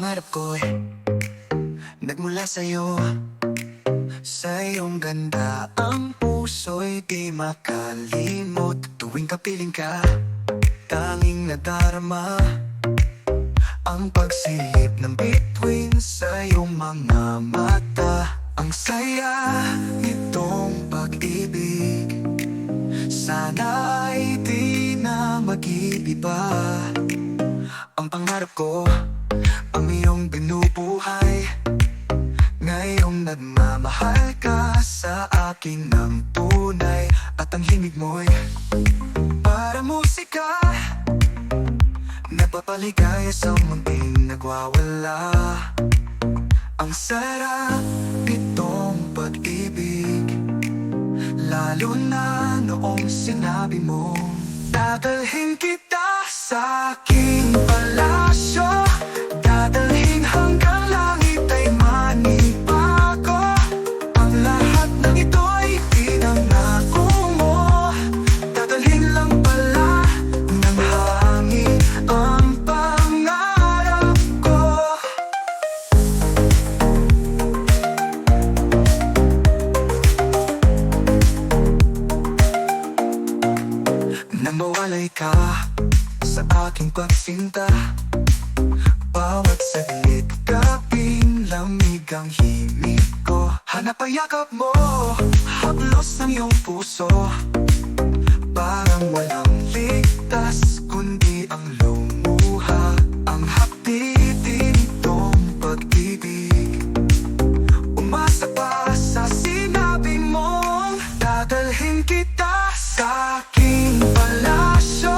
pangarap ko'y nagmula sa'yo. Sa iyong ganda ang puso'y di makalimot. Tuwing kapiling ka, tanging nadarama ang pagsilip ng bituin sa iyong mga mata. Ang saya nitong pag-ibig, sana ay di na mag-iiba. Ang pangarap ko, ang iyong binubuhay. Ngayong nagmamahal ka sa akin ng tunay. At ang himig mo'y para musika, napapaligaya sa munting nagwawala. Ang sarap nitong pag-ibig, lalo na noong sinabi mo, dadalhin kita sa aking palasyo. Dadalhin hanggang langit ay manibago. Ang lahat ng ito'y pinangako mo. Dadalhin lang pala ng hangin ang pangarap ko. Nang mawalay ka sa aking pagsinta, bawat saglit gabing lamig ang himig ko. Hanap ang yakap mo, haplos ng iyong puso. Parang walang ligtas, kundi ang lumuha. Ang hapdin itong pag-ibig, umasa pa sa sinabi mong dadalhin kita sa aking palasyo.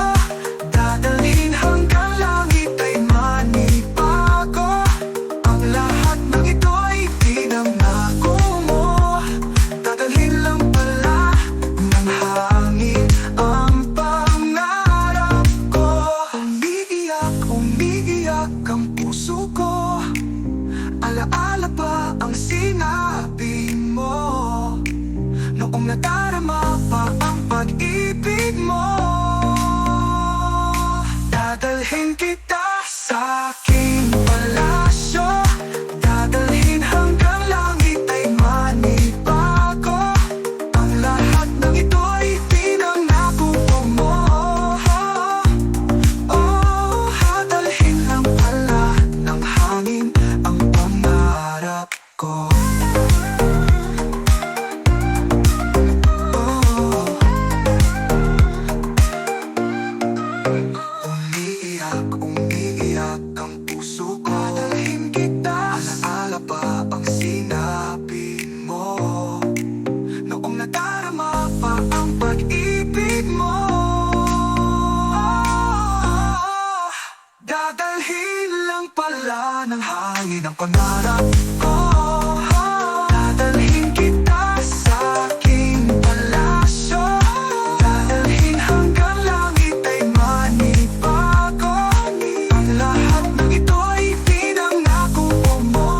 Dadalhin hanggang langit ay manibago. Ang lahat ng ito'y pinangako mo. Dadalhin lang pala ng hangin ang pangarap ko. Umiiyak, umiiyak ang puso ko. Alaala pa ang sinabi mo noong nadarama pa ang pag-ibig mo. Dadalhin kita sa aking palasyo. Dadalhin hanggang langit ay manibago. Ang lahat ng ito'y pinangako mo. Oh, dadalhin lang pala ng hangin ang pangarap ko. Umiiyak, umiiyak ang puso ko. Dadalhin kita, alaala pa ang sinabi mo noong nadarama pa ang pag-ibig mo. Dadalhin lang pala ng hangin ang pangarap ko. Dadalhin kita sa aking palasyo. Dadalhin hanggang langit ay manibago. Ang lahat ng ito'y pinangako mo.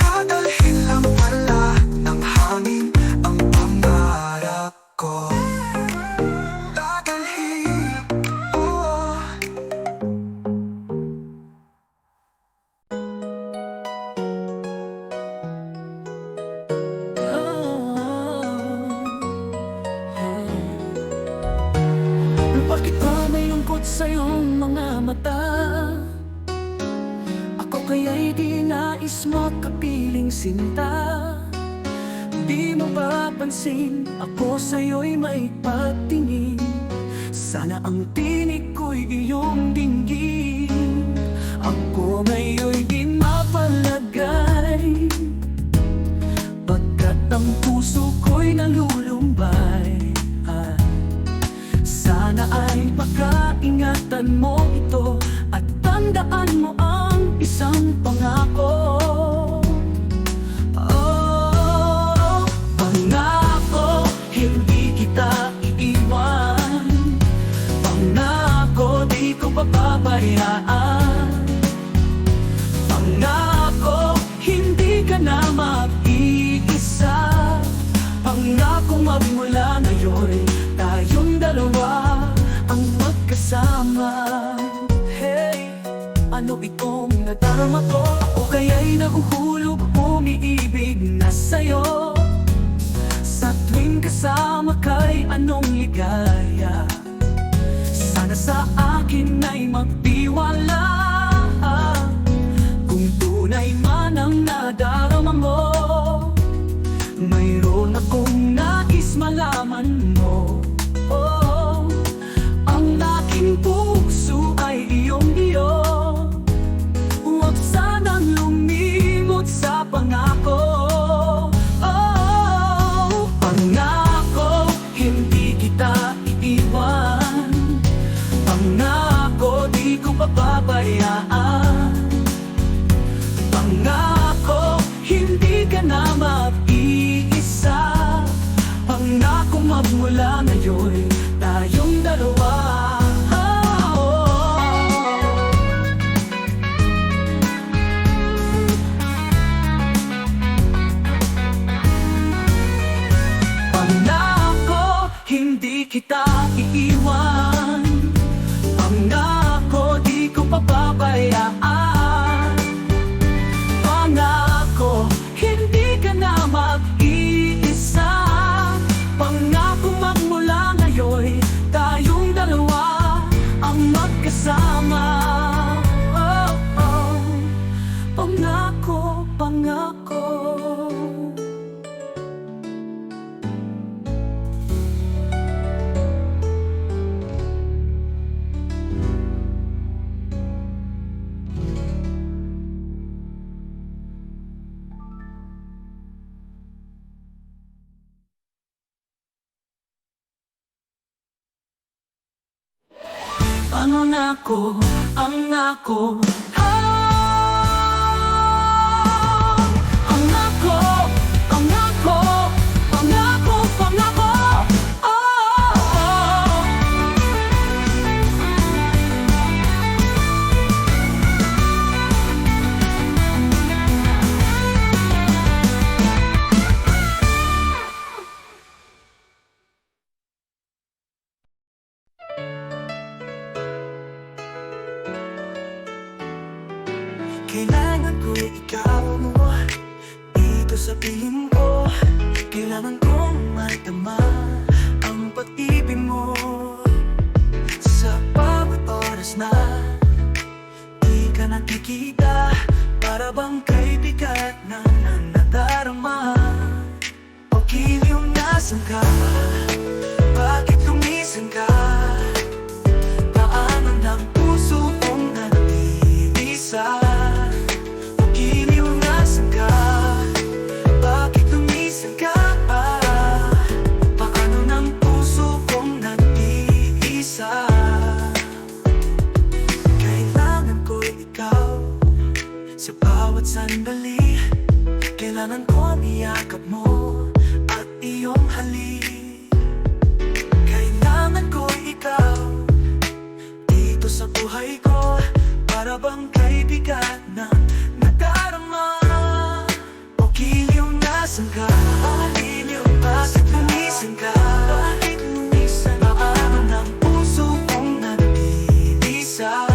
Dadalhin lang pala ng hangin ang pangarap ko. Dadalhin, oh. Bakit ba may lungkot sa iyong mga mata? Ako kaya'y di nais makapiling sinta. Di mo ba pansin, ako sa'yo'y may pagtingin. Sana ang tinig ko'y iyong dinggin. Ako ngayon'y di mapalagay, pagkat ang puso ko'y nalulumbay. Sana ay pagkaingatan mo ito at tandaan mo ang isang pangako. Oh, pangako, hindi kita iiwan. Pangako, di ko papabayaan. Pangako, hindi ka na mag-iisa. Pangako, magmula ngayon tayong dalawa ang magkasama. Hey. nadarama ko. Ako kaya'y nahuhulog, umiibig na sa'yo. Sa tuwing kasama ka'y anong ligaya. Sana sa akin ay magtiwala. Kung tunay man ang nadarama mo, mayroon akong nais malaman mo. Oh, ang aking puso ay iyong-iyo. Huwag sanang lumimot sa pangako. Oh, pangako, hindi kita iiwan. Pangako, di ko papabayaan. Pangako, hindi ka na mag-iisa. Pangako, magmula ngayon tayong dalawa. Pangako, hindi kita iiwan. Pangako, di ko papabayaan. Pangako, hindi ka na mag-iisa. Pangako, magmula ngayon tayong dalawa ang magkasama. Oh, oh. Pangako, pangako. Pangako, ang ako. Pangako, pangako, pangako, pangako. Kailangan ko ikaw mo dito sa piling ko. Kailangan kong matama ang pag-ibig mo. Sa bawat oras na di ka nakikita, para bang kay bigat ng nadarama. O giliw, nasan ka? Bakit lumisan ka? Paanan ng puso kong nag-iisa. Sa bawat sandali, kailangan ko niyakap mo at iyong halik. Kailangan ko ikaw dito sa buhay ko, para bang kay bigat na nadarama. O giliw, nasan ka? Giliw, bakit lumisan ka? Bakit lumisan ka? Paano ng puso kong nag-iisa?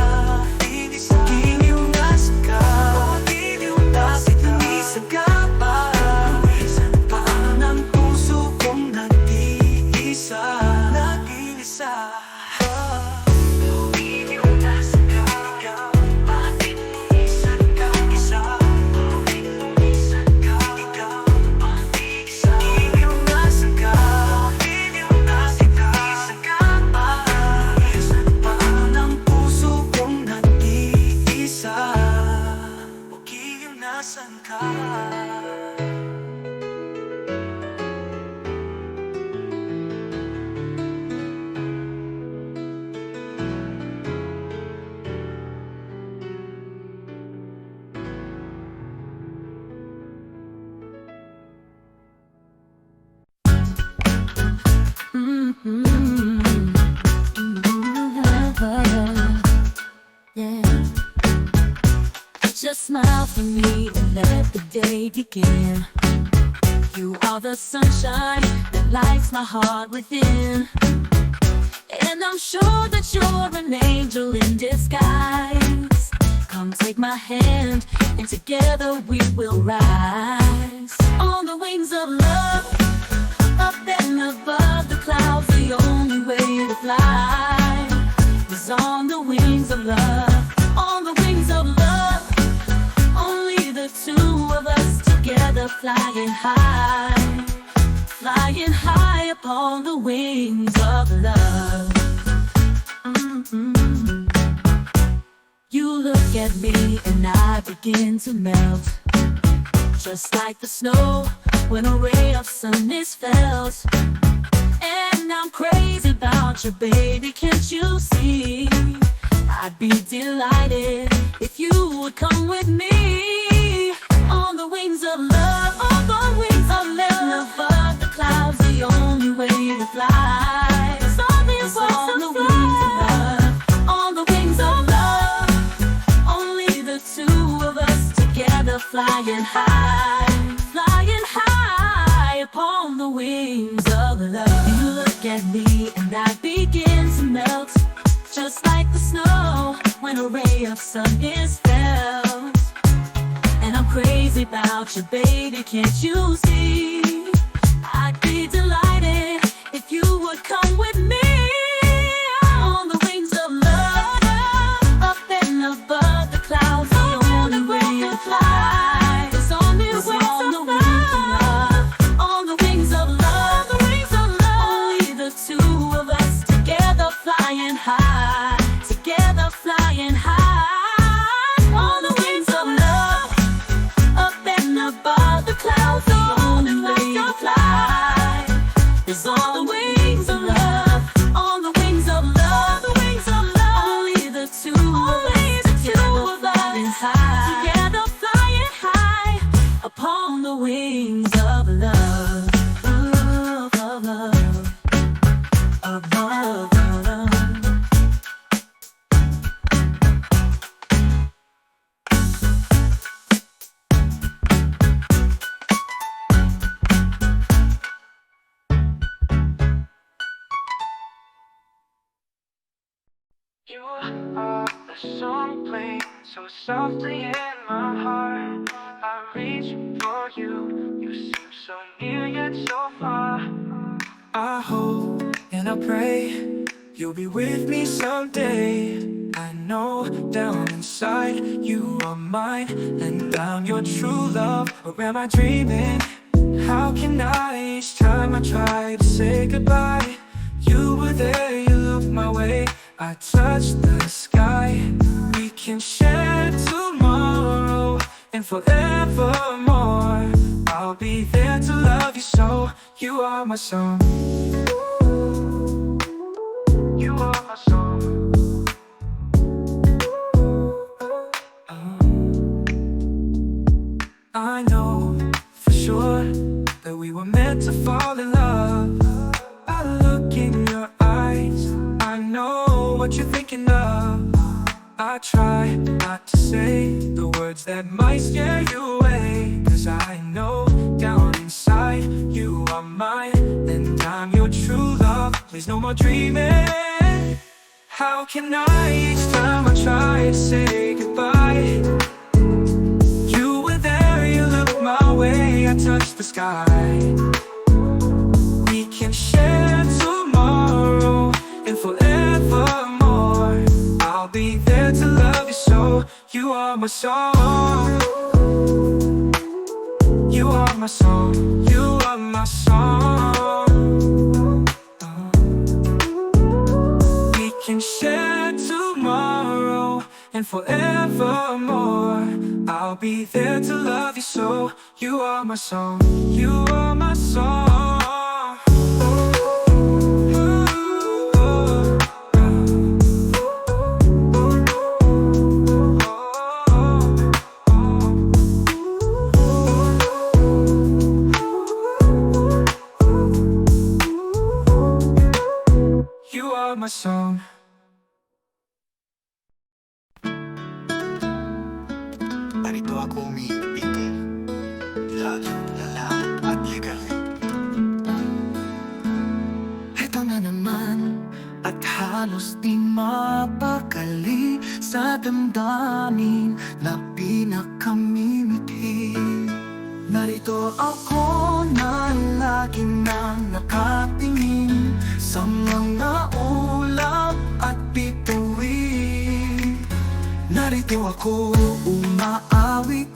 Just smile for me and let the day begin. You are the sunshine that lights my heart within. And I'm sure that you're an angel in disguise. Come take my hand, and together we will rise on the wings of love. Up and above the clouds, the only way to fly is on the wings of love. On the wings of love, only the two of us together, flying high upon the wings of love. You look at me and I begin to melt, just like the snow when a ray of sun is felt. And I'm crazy about you, baby, can't you see? I'd be delighted if you would come with me on the wings of love, on the wings of love. Above the clouds, the only way to fly is on the wings of love. On the wings of love, only the two of us together, flying high upon the wings of love. You look at me and I begin to melt, just like the snow when a ray of sun is felt. And I'm crazy about you, baby, can't you see? I'd be delighted if you would come with me on the wings of love. Up and above the clouds, the only way to fly is on the wings of love. On the wings of love, the wings of love. Only the two of us together, flying high, together flying high. On the wings of love, up and above the clouds, the only way to fly is on the wings of love. On the wings of love, the wings of love. Only the two of us together, flying high, together flying high upon the wings of love. Of love, of love, of love. You are the song playing so softly in my heart. I reach for you, you seem so near yet so far. I hope and I pray you'll be with me someday. I know down inside you are mine, and I'm your true love. Or am I dreaming? How can I, each time I try to say goodbye, you were there, you looked my way, I touched the sky. We can share tomorrow and forevermore. I'll be there to love you so. You are my song. You are my song. I know for sure that we were meant to fall in love. I look in your eyes, I know what you're thinking of. I try not to say the words that might scare you away, 'cause I know down inside you are mine, and I'm your true love. Please no more dreaming. How can I, each time I try to say goodbye, you were there, you looked my way, I touched the sky. We can share tomorrow and forevermore. I'll be there to love you so. You are my song. You are my song. You are my song. We can share tomorrow and forevermore. I'll be there to love you so. You are my song. You are my song. You are my song. Narito ako umiibig, lalo, lalaki at legal. Ito na naman, at halos di mapakali. Sa sa damdamin na pinakamimithi. Narito ako na lagi nang nakatingin sa mga ulap at bituin. Narito ako umaawit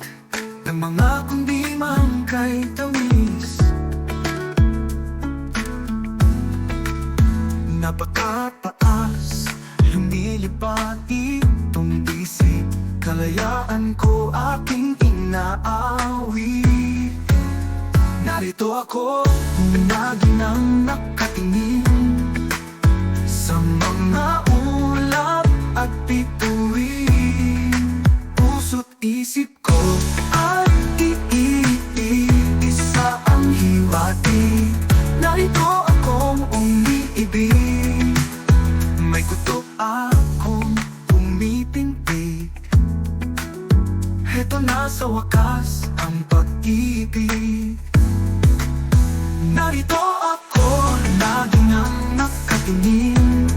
ng mga kundi man kay tamis. Napakataas, lumilipad itong isip. Kalayaan ko aking inaawi. Narito ako, lagi nang nakatingin sa mga ulap at bituin. Puso't isip ko ay iisa ang hiwati. Narito akong umiibig, may kutob akong pumipintig. Heto na sa wakas ang pag-ibig. Narito ako, lagi nang nakatingin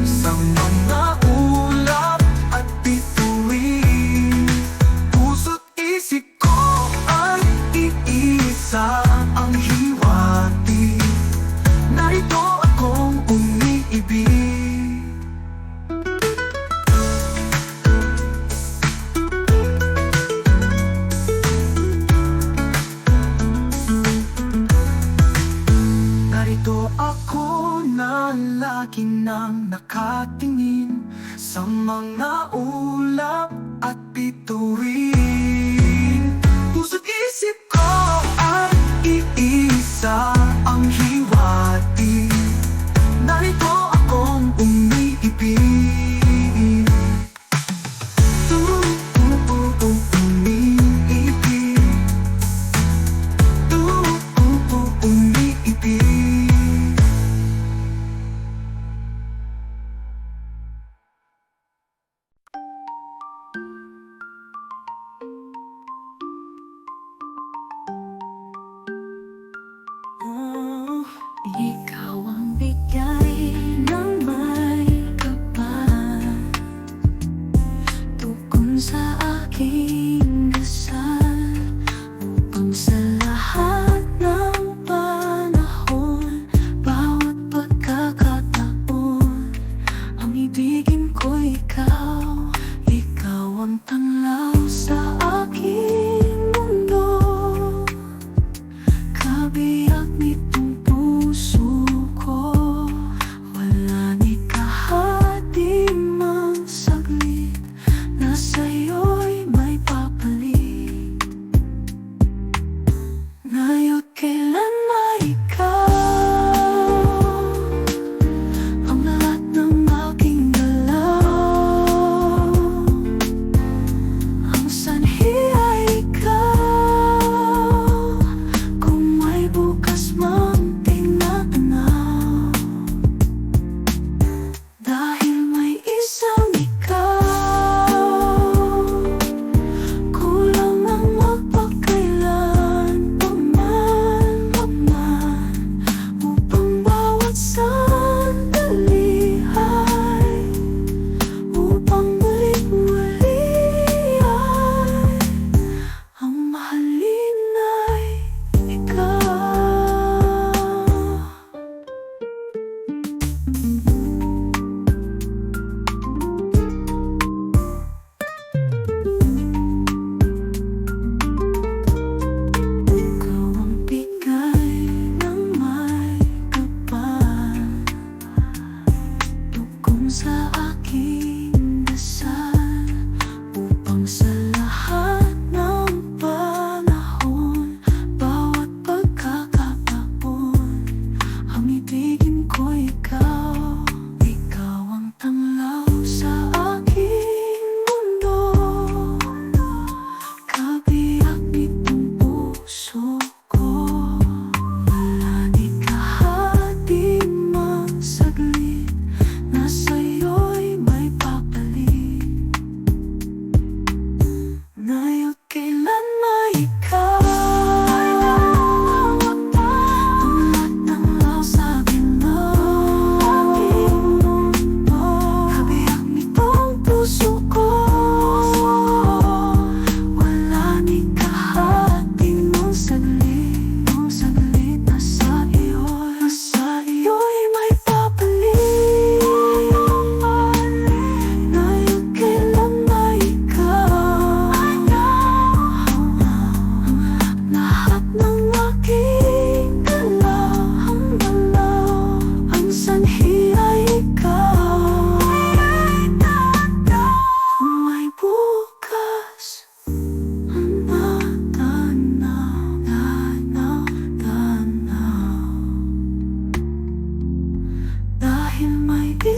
sa mga ulap at bituin. Puso't isip ko ay iisa ang hiwati. Narito akong umiibig. Narito ako na lagi nang nakatingin sa mga ulap at bituin. Puso't isip ko ay iisa ang hiwati. Narito akong umiibig. Umiibig. Umiibig. Ikaw ang bigay ng may kapal, tukon sa aking dasal, upang sa lahat ng panahon, bawat pagkakataon, ang ibigin ko ikaw. Ikaw ang tanglaw sa aking mundo, kabiyak nitong puso ko. Wala ni kahati mang saglit na sa'yo'y may papalit. Ngayon kailan na ikaw ang lahat ng aking galaw. Ang sanhi ay ikaw, kung may bukas man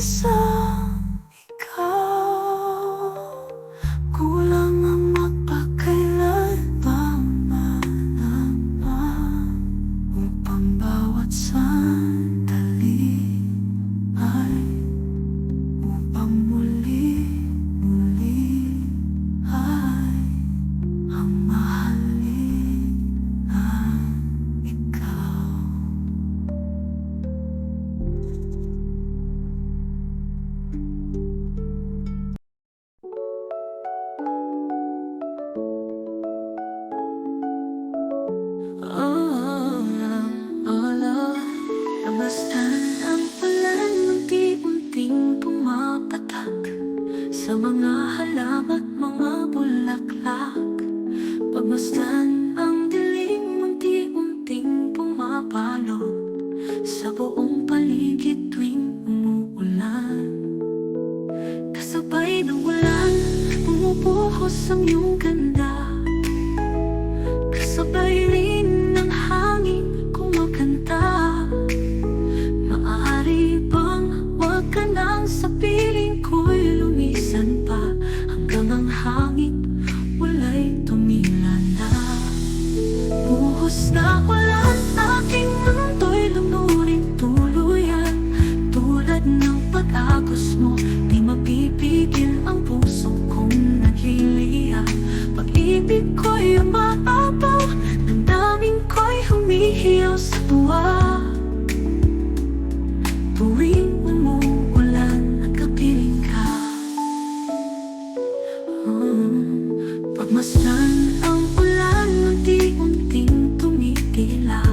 isang ikaw. Kulang ang magpakailanman upang bawat sandali ay upang muli ay ang mahalin ng ikaw. Kamastan ang ulan unti-unting pumapatak sa mga halaman at mga bulaklak. Pagmasdan ang dilim unti-unting pumapalo sa buong paligid tuwing umuulan. Kasabay ng ulan, bumubuhos ang iyong ganda. Kasabay rin ng hangin kumakanta. Maaari bang wag ka nang sa piling ko'y lumisan pa, hanggang ang hangin wala'y tumila na. Buhos na ulan, aking mundo'y lumuring tuluyan. Tulad ng pag-agos mo, di mapipigil ang puso kong naghilihan. Pag-ibig ko'y umaapaw, damdamin ko'y humihiyaw sa tuwa. Tuwing umuulan at kapiling ka, pagmasdan ang ulan unti-unting tumitila,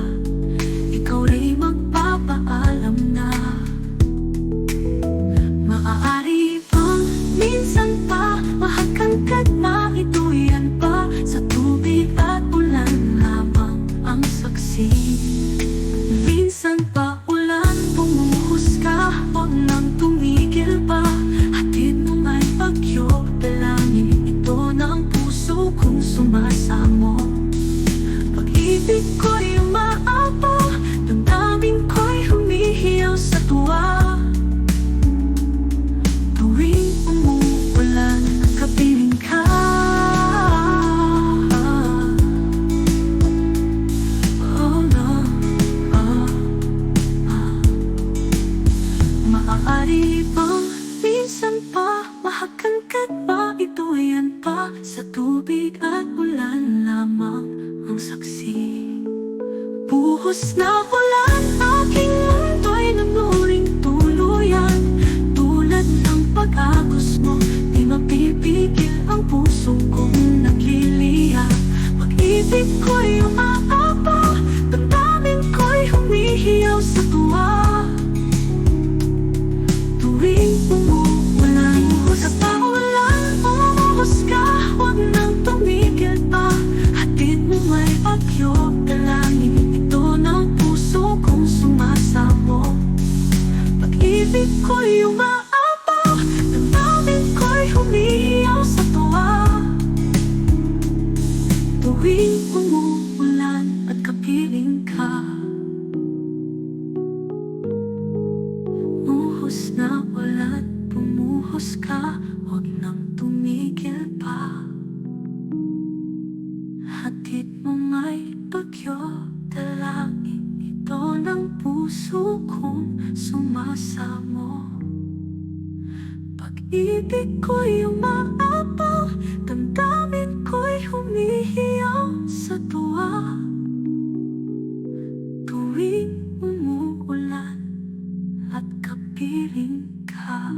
ikaw rin magpapaalam na. Maaari bang minsan pa mahagkantad na ituyan pa, sa tubig at ulan lamang ang saksi. Minsan pa ulan bumuhos ka, huwag nang tumigil pa. Hatid mo may bagyo, dalangin ito ng puso kong sumasamo. Pag-ibig ko'y umaapaw, damdamin ko'y humihiyaw sa tuwa. Tuwing umuulan at kapiling ka, maaari bang minsan pa mahagkantad pa, ituyan pa, sa tubig at ulan lamang ang saksi. Buhos na ulan, aking mundo'y namuring tuluyan. Tulad ng pag-agos mo, di mapipigil ang puso kong naghiliya. Pag-ibig ko'y umaapaw, damdamin ko'y humihiyaw sa tuwa. Tuwing umuulan, sa paulan, umuhos ka, huwag nang tumigil pa. Hatid mo may bagyo, dalangin ito ng puso kong sumasamo. Pag-ibig ko'y umaapaw, damdamin ko'y humihiyaw sa tuwa. Tuwing umuulan at kapiling ka, buhos na ulan, bumuhos ka, huwag nang tumigil pa. Hatid mo may bagyo, dalangin ito ng puso kong sumasamo. Pag-ibig ko'y umaapaw, damdamin ko'y humihiyaw sa tuwa. Tuwing umuulan at kapiling ka.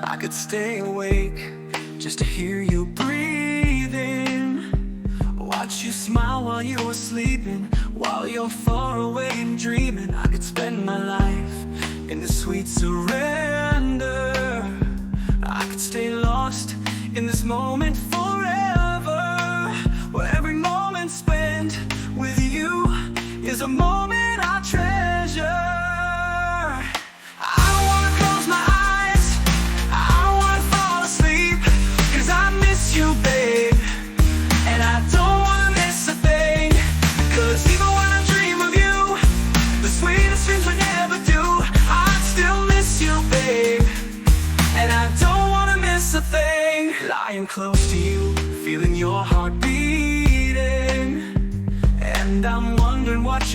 I could stay awake just to hear you breathing, watch you smile while you were sleeping, while you're far away and dreaming. I could spend my life in the sweet surrender. I could stay lost in this moment forever, where every moment spent with you is a moment I treasure.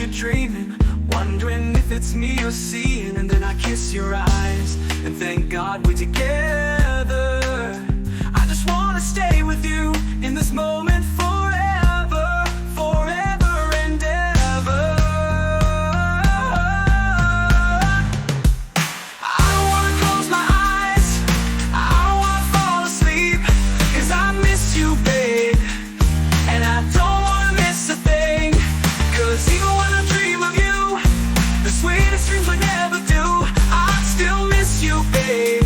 you're dreaming, wondering if it's me you're seeing. And then I kiss your eyes and thank God we're together. I just wanna stay with you in this moment forever, forever and ever. I don't wanna close my eyes, I don't wanna fall asleep, 'cause I miss you, babe, and I don't wanna miss a thing. 'Cause even when I dream of you, the sweetest dreams would never do. I still miss you, babe,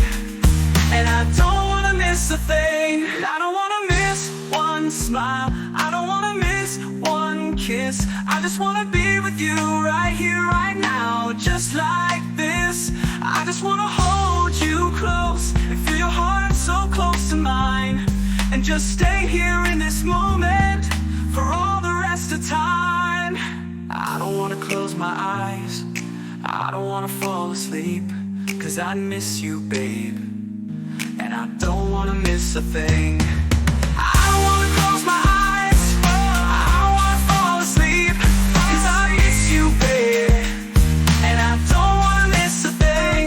and I don't wanna miss a thing. I don't wanna miss one smile, I don't wanna miss one kiss. I just wanna be with you right here, right now, just like this. I just wanna hold you close and feel your heart so close to mine, and just stay here in this moment for all the rest of time. I don't wanna close my eyes, I don't wanna fall asleep, 'cause I miss you, babe, and I don't wanna miss a thing. I don't wanna close my eyes, I don't wanna fall asleep, 'cause I miss you, babe, and I don't wanna miss a thing.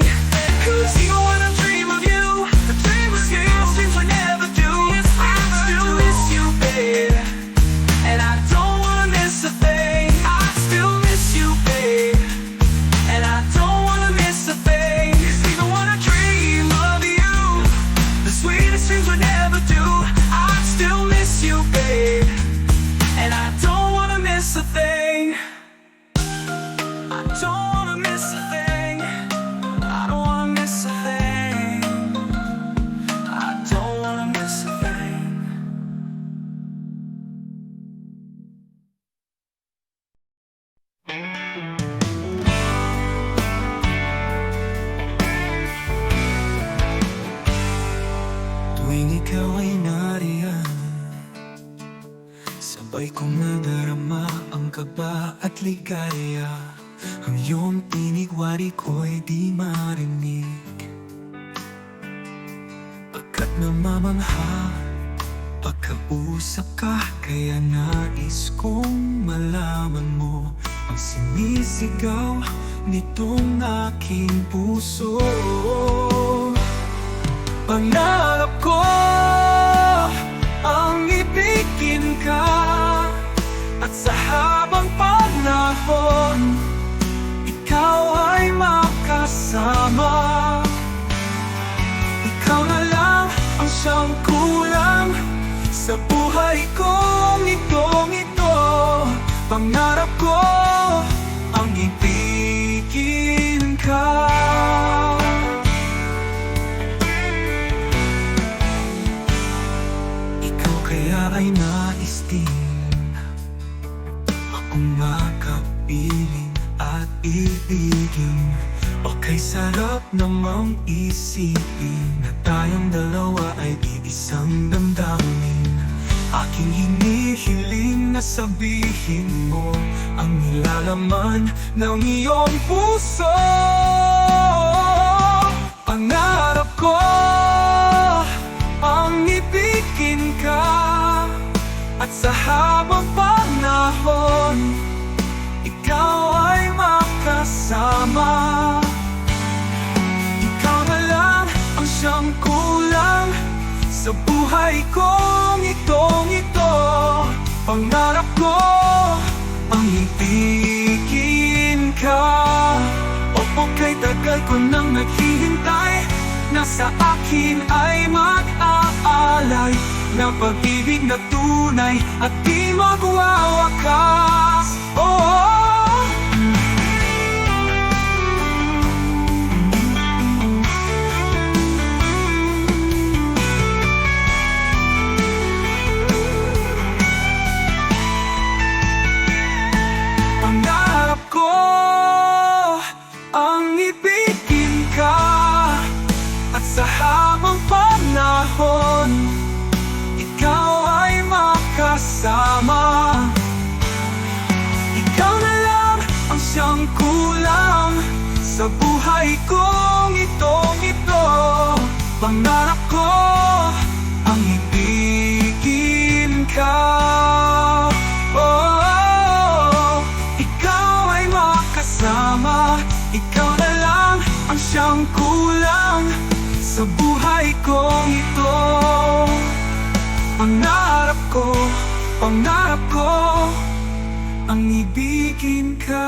'Cause even when I dream of you, the dream was you, dreams would never do. I still miss you, babe, and I don't wanna miss a thing. I still miss you, babe, and I don't wanna miss a thing. 'Cause even when I dream of you, the sweetest dreams would never do. I still miss you, babe, and I don't wanna miss a thing. I don't wanna miss a thing, I don't wanna miss a thing, I don't wanna miss a thing. Tuwing ikaw ay nariyan, sabay kong nadarama ang kaba at ligaya. Ang iyong tinig wari ko'y di marinig, pagkat namamangha pagkausap ka. Kaya nais kong malaman mo ang sinisigaw nitong aking puso. Pangarap ko ang ibigin ka, at sa habang panahon ikaw ay makasama. Ikaw na lang ang siyang kulang sa buhay kong ito. Pangarap ko ang ibigin ka. Kaya ay nais din akong makapiling at ibigin. Okay, sarap namang isipin na tayong dalawa ay iisang damdamin. Aking hinihiling na sabihin mo ang nilalaman ng iyong puso. Pangarap ko ang ibigin ka, at sa habang panahon ikaw ay makasama. Ikaw na lang ang siyang kulang sa buhay kong ito. Pangarap ko ang ibigin ka. Opo, kay tagal ko nang naghihintay, nasa akin ay mag-aalay na pag-ibig na tunay at di magwawakas. Pangarap ko ang ibigin ka, at sa habang panahon ikaw ay makasama. Ikaw na lang ang siyang kulang sa buhay kong ito. Pangarap ko ang ibigin ka. Ikaw ko, pangarap ko ang ibigin ka.